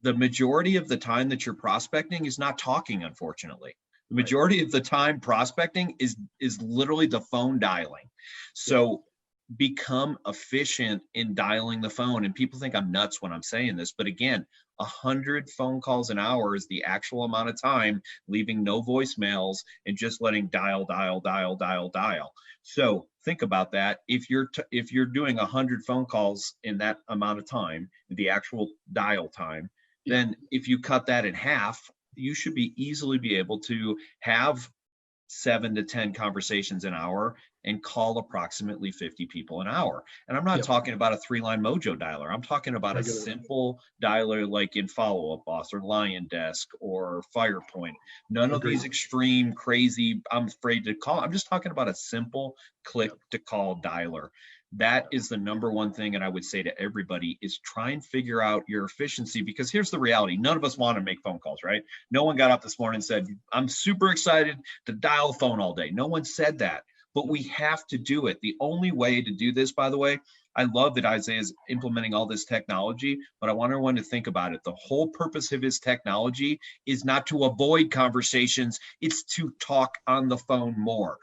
the majority of the time that you're prospecting is not talking, unfortunately. The Right. majority of the time prospecting is literally the phone dialing. Yep. So become efficient in dialing the phone. And people think I'm nuts when I'm saying this, but again, 100 phone calls an hour is the actual amount of time leaving no voicemails and just letting dial, dial, dial, dial, dial. So think about that. If you're doing 100 phone calls in that amount of time, the actual dial time, Yep. then if you cut that in half, you should be easily be able to have 7 to 10 conversations an hour and call approximately 50 people an hour. And I'm not Yep. talking about a 3-line mojo dialer. I'm talking about a Regular. simple dialer like in Follow Up Boss or Lion Desk or Firepoint. None of these Agreed. extreme, crazy, I'm afraid to call. I'm just talking about a simple click Yep. to call dialer. That is the number one thing. And I would say to everybody is try and figure out your efficiency, because here's the reality. None of us want to make phone calls, right? No one got up this morning and said, I'm super excited to dial phone all day. No one said that, but we have to do it. The only way to do this, by the way, I love that Isaiah is implementing all this technology, but I want everyone to think about it. The whole purpose of his technology is not to avoid conversations, it's to talk on the phone more.